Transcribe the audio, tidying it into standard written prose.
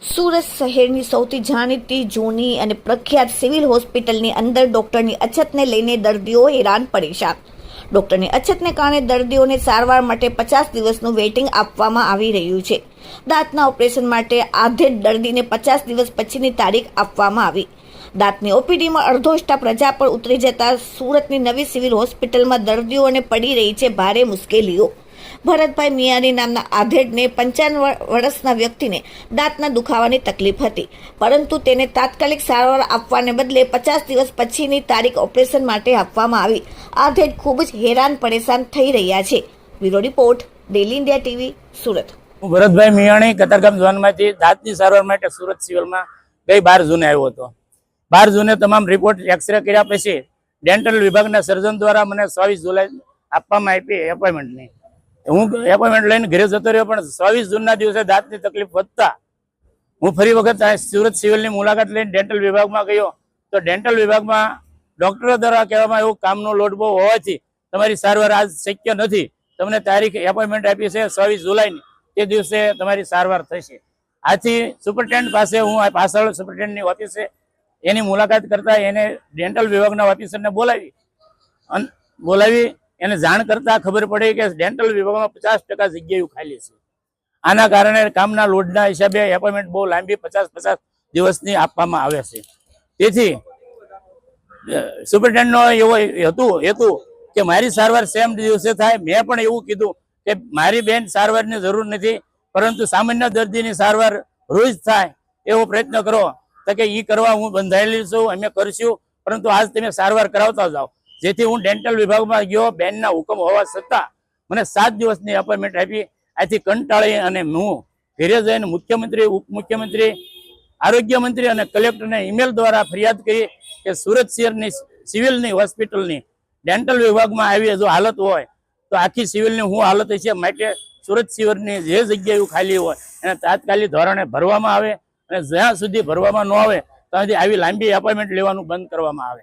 સુરત શહેરની સૌથી જાણીતી જૂની અને પ્રખ્યાત સિવિલ હોસ્પિટલની અંદર ડોક્ટરની અછતને લઈને દર્દીઓ હેરાન પરેશાન. ડોક્ટરની અછતને કારણે દર્દીઓને સારવાર માટે 50 દિવસનું વેઇટિંગ આપવામાં આવી રહ્યું છે. દાંતના ઓપરેશન માટે આધેડ દર્દીને 50 દિવસ પછીની તારીખ આપવામાં આવી. દાંતની ઓપીડીમાં અડધો સ્ટાફ રજા પર ઉતરી જતા સુરતની નવી સિવિલ હોસ્પિટલમાં દર્દીઓને પડી રહી છે ભારે મુશ્કેલીઓ. ભરતભાઈ મિયાણી નામના આધેડને 55 વર્ષના વ્યક્તિને દાંતના દુખાવાની તકલીફ હતી, પરંતુ તેને તાત્કાલિક સારવાર આપવાને બદલે 50 દિવસ પછીની તારીખ ઓપરેશન માટે આપવામાં આવી. આધેડ ખૂબ જ હેરાન પરેશાન થઈ રહ્યા છે. Bureau report, daily India TV, Surat. હું ભરતભાઈ મિયાણી કતારગામ ઝોનમાંથી દાંતની સારવાર માટે સુરત સિવિલમાં ગઈ 12 જૂને આવ્યો હતો. 12 જૂને તમામ રિપોર્ટ એક્સરે કર્યા પછી ડેન્ટલ વિભાગના સર્જન દ્વારા મને 24 જુલાઈ આપવામાં આવી એપોઇન્ટમેન્ટની. હું એપોઇન્ટમેન્ટ લઈને ઘરે જતો રહ્યો, પણ 24 જૂનના દિવસે દાંતની તકલીફ વધતા હું ફરી વખત સુરત સિવિલની મુલાકાત લઈને ડેન્ટલ વિભાગમાં ગયો. તો ડેન્ટલ વિભાગમાં ડોક્ટરો દ્વારા કહેવામાં એવું કામનો લોડ બહુ હોવાથી તમારી સારવાર આજ શક્ય નથી. તમને તારીખ એપોઇન્ટમેન્ટ આપી છે 24 જુલાઈની, તે દિવસે તમારી સારવાર થશે. આથી સુપરિન્ટેન્ડન્ટ પાસે હું પાછળ સુપરિન્ટેન્ડન્ટની ઓફિસે એની મુલાકાત કરતા એને ડેન્ટલ વિભાગના ઓફિસરને બોલાવી એને જાણ કરતા ખબર પડી કે ડેન્ટલ વિભાગમાં 50% જગ્યાઓ ખાલી છે. આના કારણે કામના લોડના હિસાબે એપોઇન્ટમેન્ટ બહુ લાંબી 50 દિવસની આપવામાં આવે છે. તેથી સુપરિન્ટેન્ડન્ટનો એવો હેતુ કે મારી સારવાર સેમ દિવસે થાય. મેં પણ એવું કીધું કે મારી બેન સારવારની જરૂર નથી, પરંતુ સામાન્ય દર્દીની સારવાર રોજ થાય એવો પ્રયત્ન કરો. તો કે એ કરવા હું બંધાયેલી છું, અમે કરશું, પરંતુ આજ તમે સારવાર કરાવતા જાઓ. જેથી હું ડેન્ટલ વિભાગમાં ગયો. બેનના હુકમ હોવા છતાં મને 7 દિવસની એપોઇન્ટમેન્ટ આપી. આથી કંટાળી અને હું ઘરે જઈને મુખ્યમંત્રી, ઉપમુખ્યમંત્રી, આરોગ્ય મંત્રી અને કલેક્ટરને ઈમેલ દ્વારા ફરિયાદ કરી કે સુરત શહેરની સિવિલની હોસ્પિટલની ડેન્ટલ વિભાગમાં આવી જો હાલત હોય તો આખી સિવિલની શું હાલત છે. માટે સુરત સિવિલની જે જગ્યાઓ ખાલી હોય એને તાત્કાલિક ધોરણે ભરવામાં આવે, અને જ્યાં સુધી ભરવામાં ન આવે ત્યાં સુધી આવી લાંબી એપોઇન્ટમેન્ટ લેવાનું બંધ કરવામાં આવે.